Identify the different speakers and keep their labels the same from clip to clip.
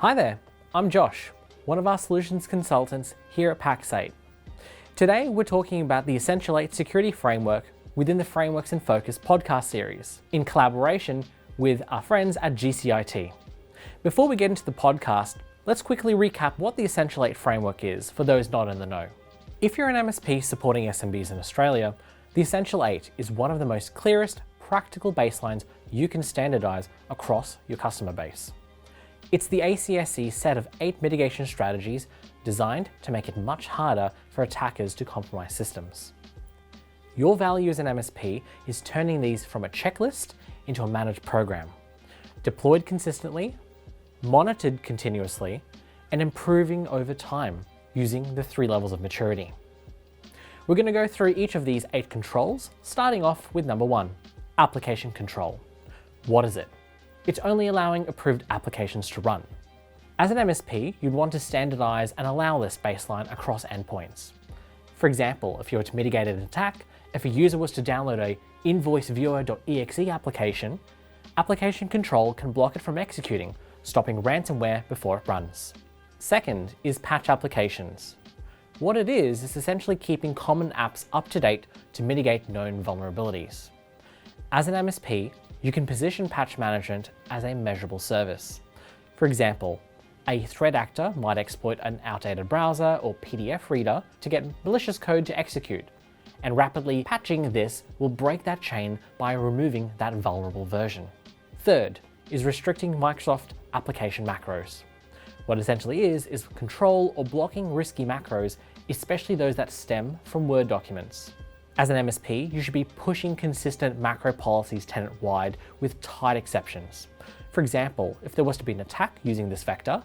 Speaker 1: Hi there, I'm Josh, one of our solutions consultants here at PackSite. Today we're talking about the Essential 8 security framework within the Frameworks in Focus podcast series, in collaboration with our friends at GCIT. Before we get into the podcast, let's quickly recap what the Essential 8 framework is for those not in the know. If you're an MSP supporting SMBs in Australia, the Essential 8 is one of the most clearest, practical baselines you can standardize across your customer base. It's the ACSC set of 8 mitigation strategies designed to make it much harder for attackers to compromise systems. Your value as an MSP is turning these from a checklist into a managed program, deployed consistently, monitored continuously, and improving over time using the 3 levels of maturity. We're going to go through each of these 8 controls, starting off with number 1, application control. What is it? It's only allowing approved applications to run. As an MSP, you'd want to standardize and allow this baseline across endpoints. For example, if you were to mitigate an attack, if a user was to download a invoiceviewer.exe application, application control can block it from executing, stopping ransomware before it runs. Second is patch applications. What it is essentially keeping common apps up to date to mitigate known vulnerabilities. As an MSP, you can position patch management as a measurable service. For example, a threat actor might exploit an outdated browser or PDF reader to get malicious code to execute, and rapidly patching this will break that chain by removing that vulnerable version. Third is restricting Microsoft application macros. What essentially is control or blocking risky macros, especially those that stem from Word documents. As an MSP, you should be pushing consistent macro policies tenant-wide with tight exceptions. For example, if there was to be an attack using this vector,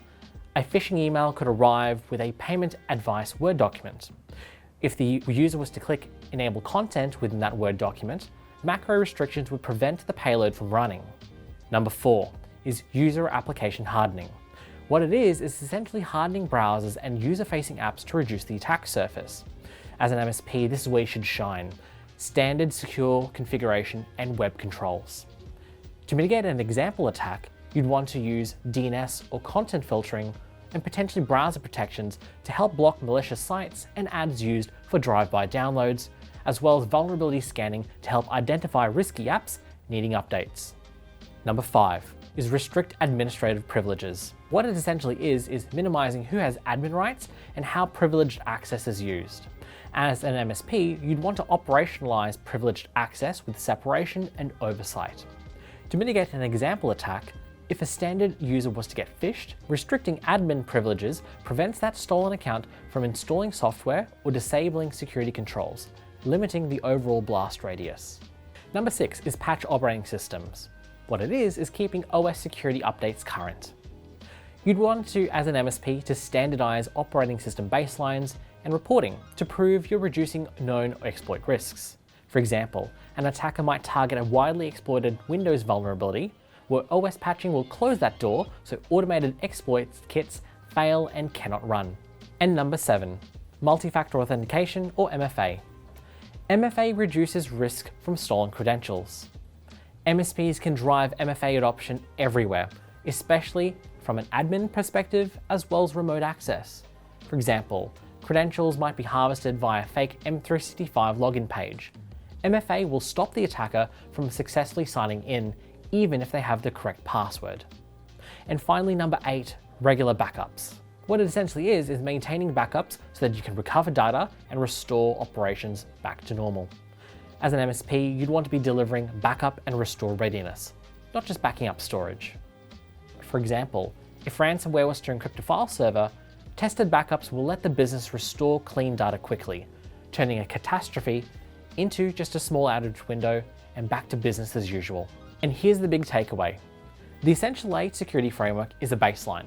Speaker 1: a phishing email could arrive with a payment advice Word document. If the user was to click Enable Content within that Word document, macro restrictions would prevent the payload from running. Number 4 is user application hardening. What it is essentially hardening browsers and user-facing apps to reduce the attack surface. As an MSP, this is where you should shine. Standard secure configuration and web controls. To mitigate an example attack, you'd want to use DNS or content filtering and potentially browser protections to help block malicious sites and ads used for drive-by downloads, as well as vulnerability scanning to help identify risky apps needing updates. Number 5 is restrict administrative privileges. What it essentially is minimizing who has admin rights and how privileged access is used. As an MSP, you'd want to operationalize privileged access with separation and oversight. To mitigate an example attack, if a standard user was to get phished, restricting admin privileges prevents that stolen account from installing software or disabling security controls, limiting the overall blast radius. Number 6 is patch operating systems. What it is keeping OS security updates current. You'd want to, as an MSP, to standardize operating system baselines and reporting to prove you're reducing known exploit risks. For example, an attacker might target a widely exploited Windows vulnerability, where OS patching will close that door so automated exploit kits fail and cannot run. And number 7, multi-factor authentication or MFA. MFA reduces risk from stolen credentials. MSPs can drive MFA adoption everywhere, especially from an admin perspective as well as remote access. For example, credentials might be harvested via a fake M365 login page. MFA will stop the attacker from successfully signing in, even if they have the correct password. And finally, number 8, regular backups. What it essentially is maintaining backups so that you can recover data and restore operations back to normal. As an MSP, you'd want to be delivering backup and restore readiness, not just backing up storage. For example, if ransomware was to encrypt a file server, tested backups will let the business restore clean data quickly, turning a catastrophe into just a small outage window and back to business as usual. And here's the big takeaway. The Essential 8 security framework is a baseline.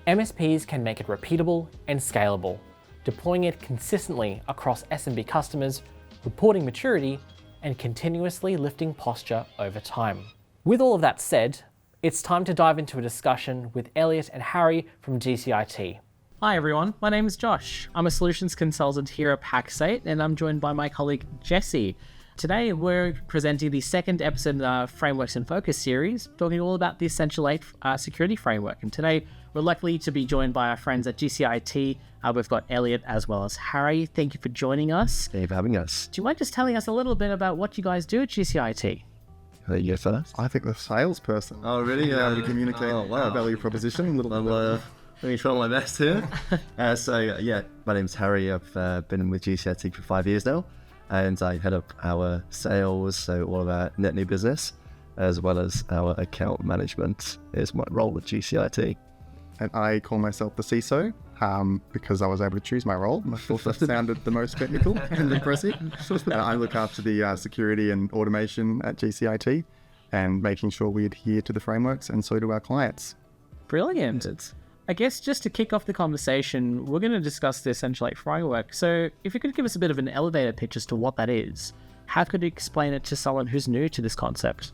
Speaker 1: MSPs can make it repeatable and scalable, deploying it consistently across SMB customers, reporting maturity, and continuously lifting posture over time. With all of that said, it's time to dive into a discussion with Elliot and Harry from GCIT.
Speaker 2: Hi everyone, my name is Josh. I'm a solutions consultant here at PackSite and I'm joined by my colleague Jesse.
Speaker 1: Today, we're presenting the second episode of the Frameworks in Focus series, talking all about the Essential 8 security framework. And today, we're lucky to be joined by our friends at GCIT. We've got Elliot as well as Harry. Thank you for joining us.
Speaker 2: Thank you for having us.
Speaker 1: Do you mind just telling us a little bit about what you guys do at GCIT?
Speaker 2: You go first.
Speaker 3: I think the salesperson.
Speaker 2: Oh, really?
Speaker 3: Able to communicate our value proposition.
Speaker 2: Let me try my best here. My name's Harry. I've been with GCIT for 5 years now, and I head up our sales, so all of our net new business, as well as our account management is my role at GCIT.
Speaker 3: And I call myself the CISO because I was able to choose my role. I thought that sounded the most technical and impressive. And I look after the security and automation at GCIT and making sure we adhere to the frameworks, and so do our clients.
Speaker 1: Brilliant. I guess just to kick off the conversation, we're going to discuss the Essential 8 framework. So if you could give us a bit of an elevator pitch as to what that is, how could you explain it to someone who's new to this concept?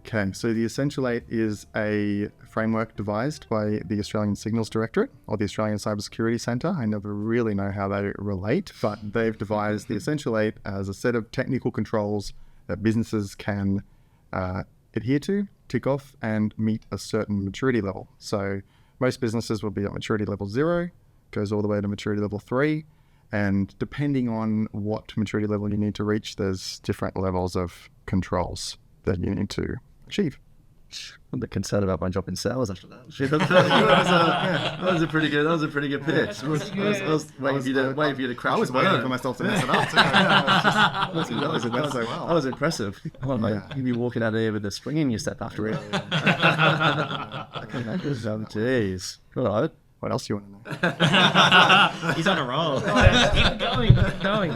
Speaker 3: Okay, so the Essential 8 is a framework devised by the Australian Signals Directorate or the Australian Cybersecurity Centre. I never really know how they relate, but they've devised the Essential 8 as a set of technical controls that businesses can adhere to, tick off, and meet a certain maturity level. So most businesses will be at maturity level 0, goes all the way to maturity level 3, and depending on what maturity level you need to reach, there's different levels of controls that you need to achieve.
Speaker 2: I'm a bit concerned about my job in sales after that. That was a pretty good pitch. I was waiting for you to crash.
Speaker 3: I was waiting for myself to mess it up. That
Speaker 2: was impressive. You'd be walking out of here with a spring in your step after it. Jeez. All right.
Speaker 3: What else do you want to know?
Speaker 1: He's on a roll. Keep going.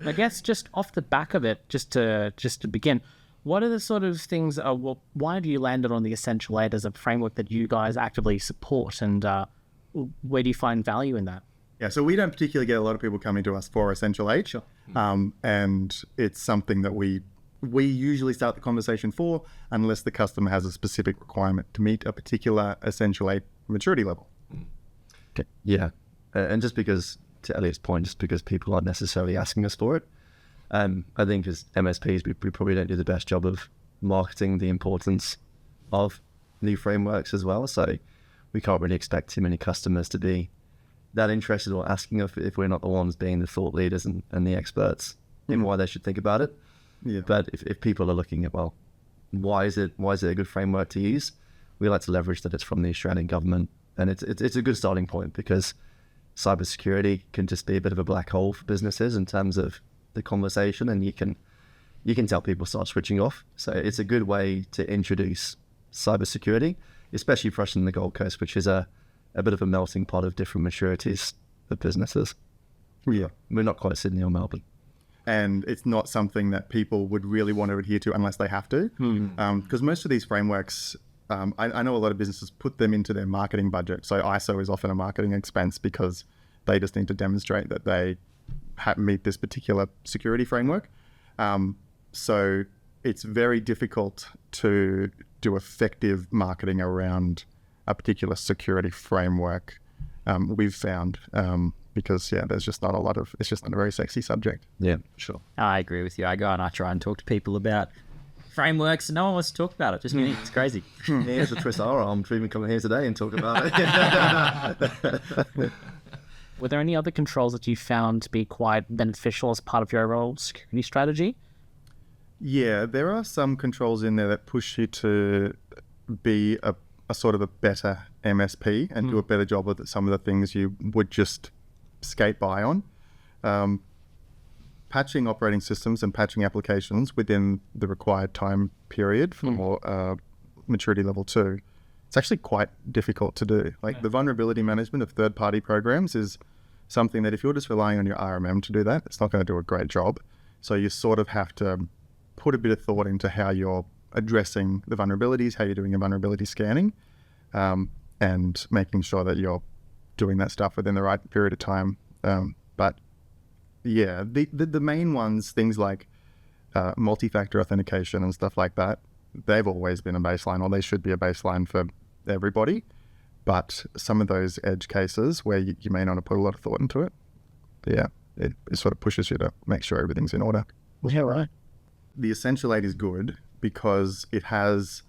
Speaker 1: I guess just off the back of it, just to begin, what are the sort of things, why do you land on the Essential 8 as a framework that you guys actively support, and where do you find value in that?
Speaker 3: Yeah, so we don't particularly get a lot of people coming to us for Essential 8.
Speaker 1: Sure.
Speaker 3: And it's something that we usually start the conversation for, unless the customer has a specific requirement to meet a particular Essential 8 maturity level.
Speaker 2: Okay. Yeah. And just because, to Elliot's point, just because people aren't necessarily asking us for it, I think as MSPs, we probably don't do the best job of marketing the importance of new frameworks as well. So we can't really expect too many customers to be that interested or asking if we're not the ones being the thought leaders and the experts in why they should think about it. Yeah. But if people are looking at, well, why is it a good framework to use? We like to leverage that it's from the Australian government, and it's a good starting point, because cybersecurity can just be a bit of a black hole for businesses in terms of the conversation, and you can tell people start switching off. So it's a good way to introduce cybersecurity, especially for us in the Gold Coast, which is a bit of a melting pot of different maturities of businesses.
Speaker 3: Yeah,
Speaker 2: we're not quite Sydney or Melbourne.
Speaker 3: And it's not something that people would really want to adhere to unless they have to. Because most of these frameworks, I know a lot of businesses put them into their marketing budget. So ISO is often a marketing expense because they just need to demonstrate that they meet this particular security framework. So it's very difficult to do effective marketing around a particular security framework, we've found. Because there's just not a lot of, it's just not a very sexy subject.
Speaker 2: Yeah, sure.
Speaker 1: I agree with you. I go and I try and talk to people about frameworks, and no one wants to talk about it. Just me. It's crazy.
Speaker 2: Here's to twist our arm to even come here today and talk about it.
Speaker 1: Were there any other controls that you found to be quite beneficial as part of your overall security strategy?
Speaker 3: Yeah, there are some controls in there that push you to be a sort of a better MSP and do a better job with some of the things you would just skate by on. Patching operating systems and patching applications within the required time period for maturity level 2. It's actually quite difficult to do. The vulnerability management of third-party programs is something that if you're just relying on your RMM to do that, it's not going to do a great job. So you sort of have to put a bit of thought into how you're addressing the vulnerabilities, how you're doing your vulnerability scanning, and making sure that you're doing that stuff within the right period of time. But yeah, the main ones, things like multi-factor authentication and stuff like that, they've always been a baseline, or they should be a baseline for everybody. But some of those edge cases where you may not have put a lot of thought into it, it sort of pushes you to make sure everything's in order.
Speaker 4: Yeah, right.
Speaker 3: The Essential 8 is good because it has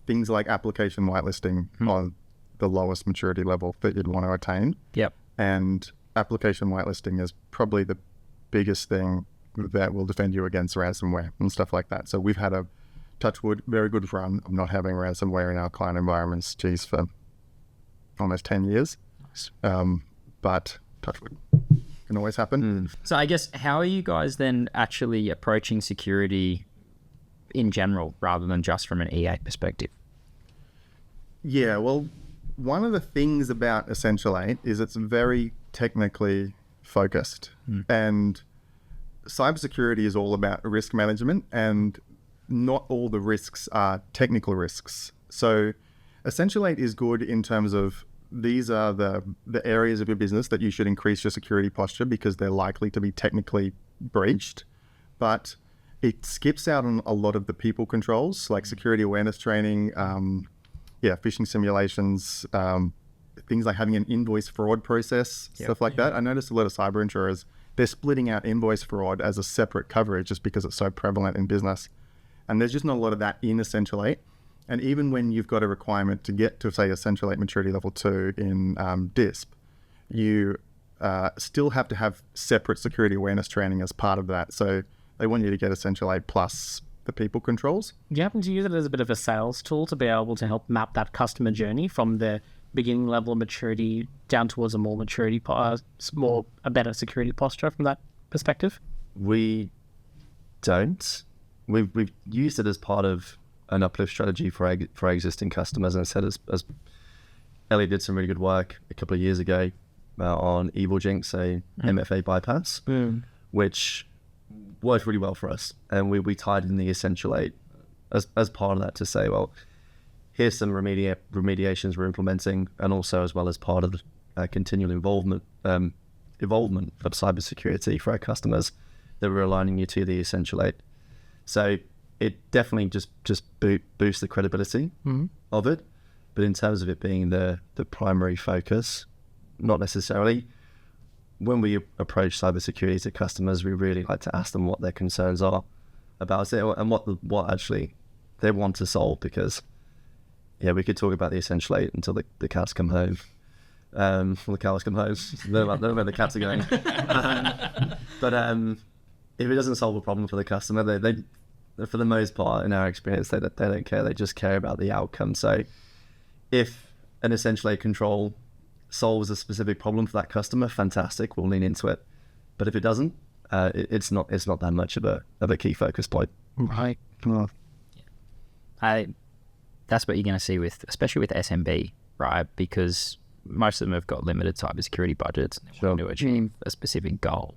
Speaker 3: things like application whitelisting on the lowest maturity level that you'd want to attain.
Speaker 4: Yep.
Speaker 3: And application whitelisting is probably the biggest thing that will defend you against ransomware and stuff like that. So we've had a, touch wood, very good run of not having ransomware in our client environments, for almost 10 years. But touch wood, can always happen.
Speaker 4: So I guess, how are you guys then actually approaching security in general rather than just from an EA perspective?
Speaker 3: Yeah, well, one of the things about Essential 8 is it's very technically focused. And cybersecurity is all about risk management, and not all the risks are technical risks. So Essential 8 is good in terms of these are the areas of your business that you should increase your security posture because they're likely to be technically breached. But it skips out on a lot of the people controls, like security awareness training, phishing simulations, things like having an invoice fraud process, stuff like that. I noticed a lot of cyber insurers, they're splitting out invoice fraud as a separate coverage just because it's so prevalent in business. And there's just not a lot of that in Essential 8. And even when you've got a requirement to get to, say, Essential 8 Maturity Level 2 in DISP, you still have to have separate security awareness training as part of that. So they want you to get Essential 8 plus the people controls.
Speaker 1: Do you happen to use it as a bit of a sales tool to be able to help map that customer journey from the beginning level of maturity down towards a more maturity, a better security posture from that perspective?
Speaker 2: We don't. We've used it as part of an uplift strategy for our existing customers, and I said as Ellie did some really good work a couple of years ago on Evil Jinx, a MFA bypass, which worked really well for us, and we tied in the Essential 8 as part of that to say, well, here's some remediations we're implementing, and also as well as part of the continual involvement of cybersecurity for our customers, that we're aligning you to the Essential 8. So it definitely just boosts the credibility of it, but in terms of it being the primary focus, not necessarily. When we approach cybersecurity to customers, we really like to ask them what their concerns are about it and what actually they want to solve, because we could talk about the Essential 8 until the cats come home. The cows come home. They don't know where the cats are going. But if it doesn't solve a problem for the customer, they for the most part, in our experience, they don't care. They just care about the outcome. So if an Essential 8 control solves a specific problem for that customer, fantastic, we'll lean into it. But if it doesn't, it's not that much of a key focus point.
Speaker 4: Right. That's what you're going to see especially with SMB, right? Because most of them have got limited cybersecurity budgets and they want to achieve a specific goal.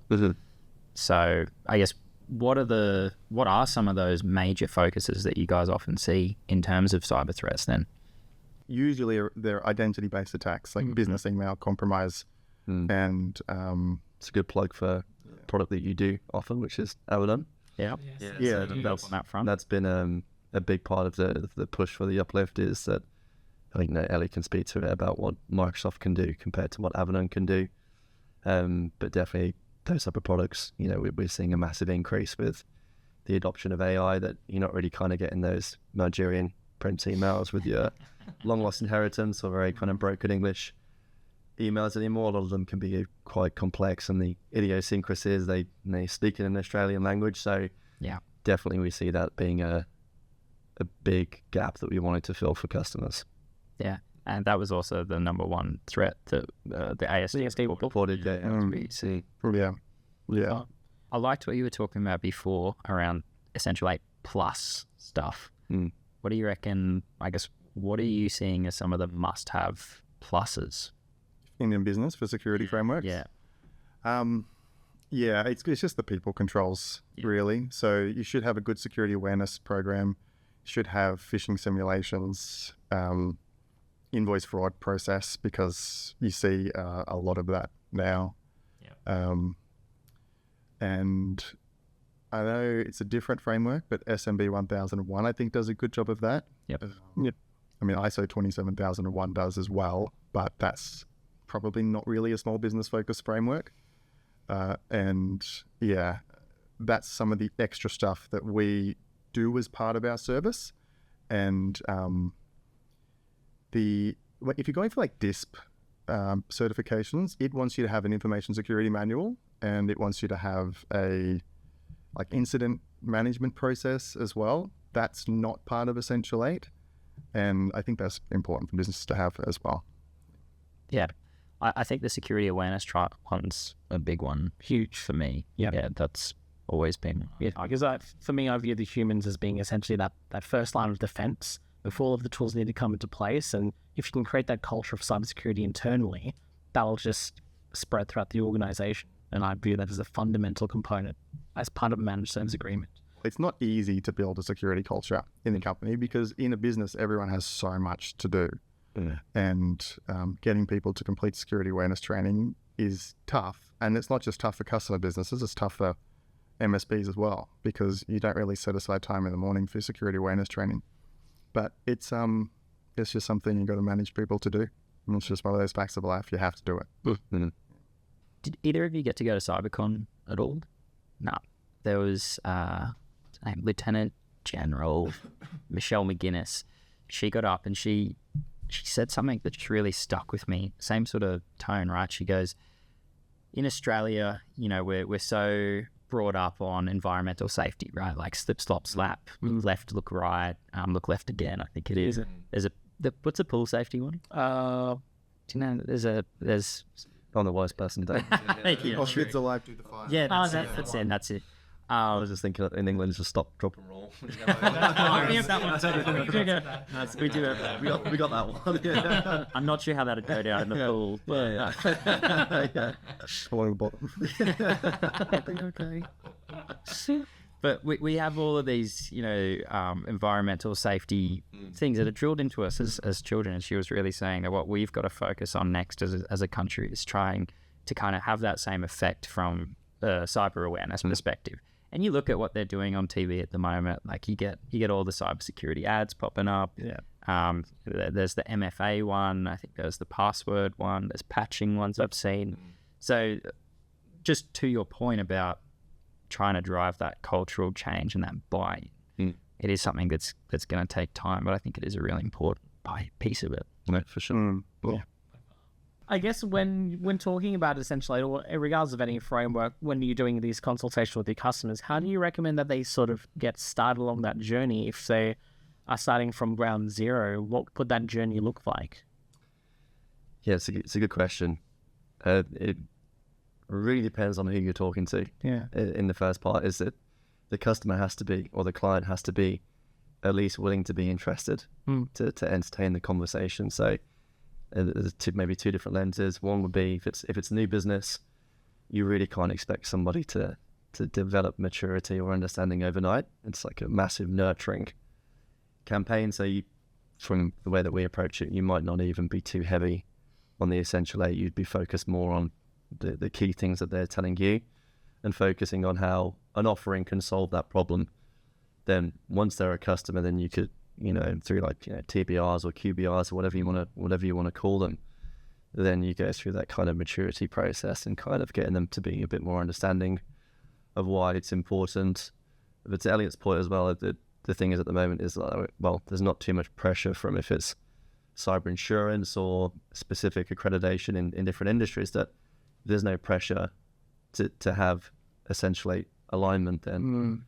Speaker 4: So I guess what are some of those major focuses that you guys often see in terms of cyber threats then?
Speaker 3: Usually they're identity-based attacks, like business email compromise, and
Speaker 2: it's a good plug for a product that you do offer, which is Avalon.
Speaker 4: Yeah.
Speaker 2: Yeah,
Speaker 4: on that front.
Speaker 2: That's been a big part of the push for the uplift, is that I think Ellie can speak to it about what Microsoft can do compared to what Avalon can do. But definitely those type of products, we're seeing a massive increase with the adoption of AI, that you're not really kind of getting those Nigerian print emails with your long lost inheritance or very kind of broken English emails anymore. A lot of them can be quite complex, and the idiosyncrasies, they speak in an Australian language. So definitely we see that being a big gap that we wanted to fill for customers.
Speaker 4: Yeah, and that was also the number one threat that the ASD
Speaker 2: reported.
Speaker 3: Yeah.
Speaker 4: I liked what you were talking about before around Essential 8 Plus stuff. What do you reckon, I guess, what are you seeing as some of the must-have pluses
Speaker 3: in business for security frameworks? It's just the people controls, really. So you should have a good security awareness program, should have phishing simulations, invoice fraud process, because you see a lot of that now. And I know it's a different framework, but SMB 1001 I think does a good job of that. I mean, ISO 27001 does as well, but that's probably not really a small business focused framework. And yeah, that's some of the extra stuff that we do as part of our service. And if you're going for like DISP certifications, it wants you to have an information security manual, and it wants you to have a like incident management process as well. That's not part of Essential 8, and I think that's important for businesses to have as well.
Speaker 4: Yeah, I think the security awareness one's a big one. Huge for me. Yeah, that's always been.
Speaker 1: Yeah, because for me, I view the humans as being essentially that first line of defense before all of the tools need to come into place. And if you can create that culture of cybersecurity internally, that'll just spread throughout the organization. And I view that as a fundamental component as part of a managed service agreement.
Speaker 3: It's not easy to build a security culture in the company because in a business, everyone has so much to do. And getting people to complete security awareness training is tough. And it's not just tough for customer businesses, it's tough for MSPs as well, because you don't really set aside time in the morning for security awareness training. But it's just something you've got to manage people to do. And it's just one of those facts of life. You have to do it.
Speaker 4: Did either of you get to go to CyberCon at all? No. There was Lieutenant General Michelle McGuinness. She got up and she said something that just really stuck with me. Same sort of tone, right? She goes, in Australia, we're so brought up on environmental safety, right? Like slip, slop, slap, look left, look right, look left again, I think it is. What's a pool safety one? Do you know, there's
Speaker 2: I'm the worst person today.
Speaker 3: Kids alive to the fire.
Speaker 4: Yeah, that's it.
Speaker 2: I was just thinking in England, just stop, drop and roll.
Speaker 4: We do it.
Speaker 2: We got that one. Yeah.
Speaker 4: I'm not sure how that'd go down in the pool.
Speaker 2: Yeah. Along the bottom.
Speaker 4: Okay. But we have all of these, environmental safety things that are drilled into us as children. And she was really saying that what we've got to focus on next as a country is trying to kind of have that same effect from a cyber awareness perspective. And you look at what they're doing on TV at the moment, like you get all the cybersecurity ads popping up.
Speaker 1: Yeah.
Speaker 4: There's the MFA one. I think there's the password one. There's patching ones I've seen. So just to your point about trying to drive that cultural change and that buy-in, it is something that's going to take time, but I think it is a really important piece of it.
Speaker 2: Yeah, for sure.
Speaker 1: Yeah. I guess when talking about essentially, or regardless of any framework, when you're doing these consultations with your customers, how do you recommend that they sort of get started along that journey? If they are starting from ground zero, what would that journey look like?
Speaker 2: Yeah, it's a good question. It really depends on who you're talking to.
Speaker 1: Yeah.
Speaker 2: In the first part, is that the customer has to be, or the client has to be, at least willing to be interested to entertain the conversation. So there's maybe two different lenses. One would be if it's a new business, you really can't expect somebody to develop maturity or understanding overnight. It's like a massive nurturing campaign. So from the way that we approach it, you might not even be too heavy on the Essential 8. You'd be focused more on the key things that they're telling you and focusing on how an offering can solve that problem. Then once they're a customer, then you could, through TBRs or QBRs or whatever you want to call them, then you go through that kind of maturity process and kind of getting them to be a bit more understanding of why it's important. But to Elliot's point as well, the thing is at the moment is there's not too much pressure from if it's cyber insurance or specific accreditation in different industries, that there's no pressure to have essentially alignment. Then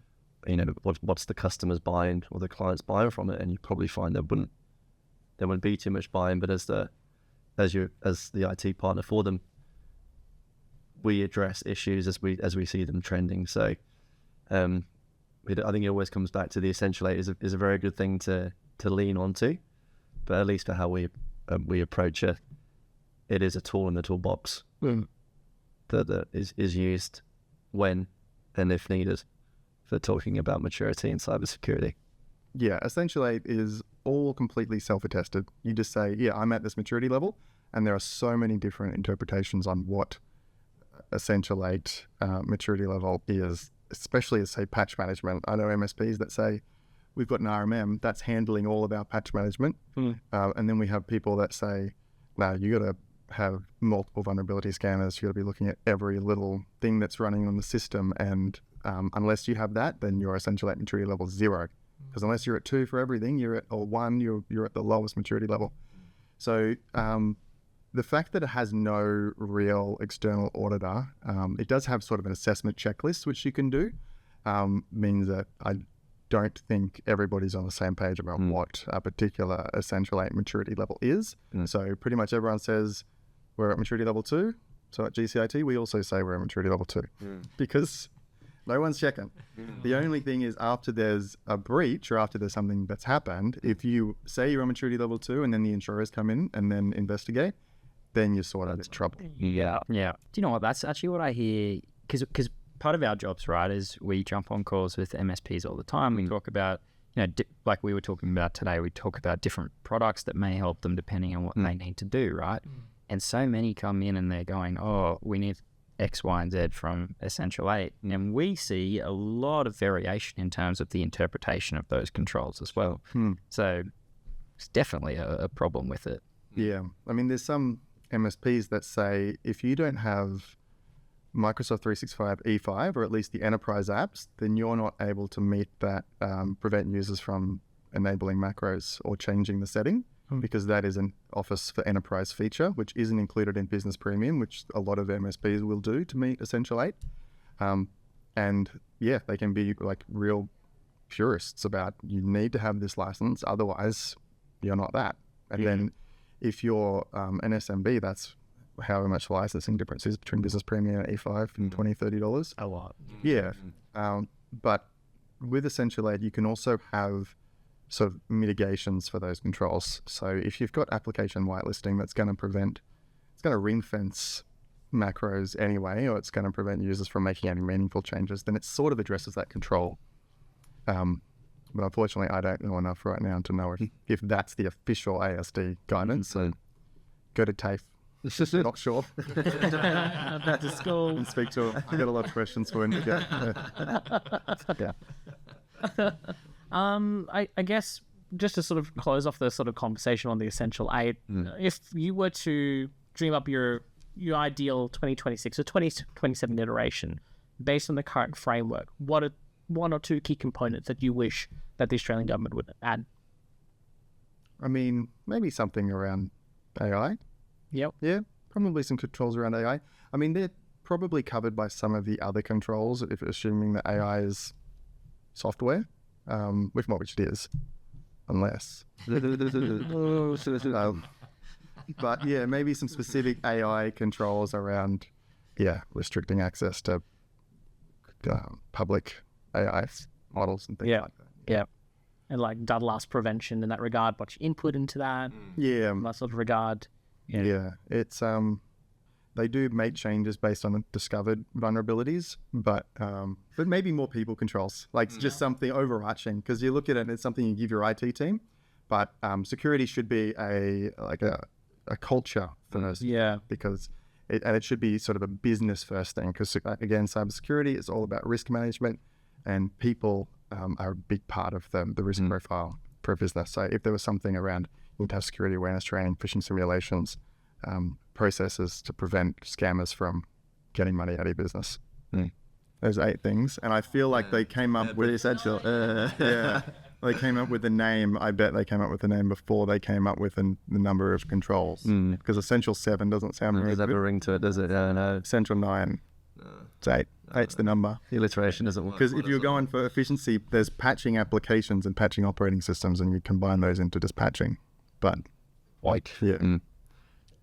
Speaker 2: what's the customer's buying or the client's buying from it, and you probably find there wouldn't be too much buying. But as the IT partner for them, we address issues as we see them trending. So I think it always comes back to the Essential 8 is a very good thing to lean onto, but at least for how we approach it, it is a tool in the toolbox that is used when and if needed for talking about maturity in cybersecurity.
Speaker 3: Yeah, Essential 8 is all completely self-attested. You just say, yeah, I'm at this maturity level, and there are so many different interpretations on what Essential 8 maturity level is, especially as, say, patch management. I know MSPs that say, we've got an RMM that's handling all of our patch management. And then we have people that say, no, you got to have multiple vulnerability scanners. You've got to be looking at every little thing that's running on the system. And unless you have that, then your essential 8 maturity level is 0. Because unless you're at 2 for everything, or 1, you're at the lowest maturity level. So the fact that it has no real external auditor, it does have sort of an assessment checklist, which you can do, means that I don't think everybody's on the same page about what a particular essential 8 maturity level is. So pretty much everyone says we're at maturity level 2. So at GCIT, we also say we're at maturity level 2 because no one's checking. The only thing is after there's a breach or after there's something that's happened, if you say you're on maturity level 2 and then the insurers come in and then investigate, then you're sort of in trouble.
Speaker 4: Yeah. Do you know what? That's actually what I hear, because part of our jobs, right, is we jump on calls with MSPs all the time. We talk about, like we were talking about today, we talk about different products that may help them depending on what they need to do, right? And so many come in and they're going, oh, we need X, Y, and Z from Essential 8. And we see a lot of variation in terms of the interpretation of those controls as well. So it's definitely a problem with it.
Speaker 3: Yeah. I mean, there's some MSPs that say if you don't have Microsoft 365 E5 or at least the enterprise apps, then you're not able to meet that prevent users from enabling macros or changing the setting, because that is an Office for Enterprise feature, which isn't included in Business Premium, which a lot of MSPs will do to meet Essential 8. And yeah, they can be like real purists about you need to have this license, otherwise you're not that. And then if you're an SMB, that's however much licensing difference is between Business Premium and E5 and $20, $30.
Speaker 4: A lot.
Speaker 3: Yeah. But with Essential 8, you can also have sort of mitigations for those controls. So if you've got application whitelisting that's going to prevent, it's going to ring fence macros anyway, or it's going to prevent users from making any meaningful changes, then it sort of addresses that control. But unfortunately, I don't know enough right now to know if that's the official ASD guidance. So go to TAFE. Not sure.
Speaker 4: Back to school.
Speaker 3: And speak to him. I've got a lot of questions for him to get.
Speaker 1: I guess just to sort of close off the sort of conversation on the Essential 8, if you were to dream up your ideal 2026 or 2027 iteration based on the current framework, what are 1 or 2 key components that you wish that the Australian government would add?
Speaker 3: I mean, maybe something around AI.
Speaker 1: Yep.
Speaker 3: Yeah, probably some controls around AI. I mean, they're probably covered by some of the other controls, if assuming that AI is software, which it is, unless. But yeah, maybe some specific AI controls around, restricting access to public AI models and things like that.
Speaker 1: Yeah. And like data loss prevention in that regard, what you input into that.
Speaker 3: Yeah.
Speaker 1: In that sort of regard.
Speaker 3: Yeah. It's they do make changes based on discovered vulnerabilities, but maybe more people controls, like just something overarching, because you look at it and it's something you give your IT team, but security should be a culture first.
Speaker 1: Yeah.
Speaker 3: Because it should be sort of a business first thing, because again, cybersecurity is all about risk management, and people are a big part of the risk profile for a business. So if there was something around, you would have security awareness training, phishing simulations, processes to prevent scammers from getting money out of your business. Those 8 things, and I feel like they came up with essential. They came up with the name. I bet they came up with the name before they came up with the number of controls. Because Essential 7 doesn't sound very
Speaker 2: Does that have
Speaker 3: good.
Speaker 2: a ring to it, does it? No.
Speaker 3: Essential 9. It's 8. 8's the number.
Speaker 2: The alliteration doesn't work.
Speaker 3: Because if you're going for efficiency, there's patching applications and patching operating systems, and you combine those into just patching. But yeah.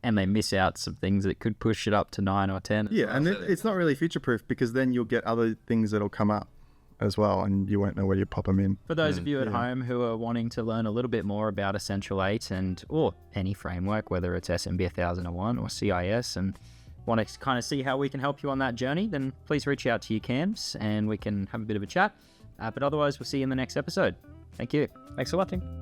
Speaker 4: And they miss out some things that could push it up to 9 or 10.
Speaker 3: Yeah, and it's not really future-proof, because then you'll get other things that'll come up as well, and you won't know where you pop them in.
Speaker 4: For those of you at home who are wanting to learn a little bit more about Essential 8 or any framework, whether it's SMB 1001 or CIS, and want to kind of see how we can help you on that journey, then please reach out to your CAMs and we can have a bit of a chat. But otherwise, we'll see you in the next episode. Thank you.
Speaker 1: Thanks for watching.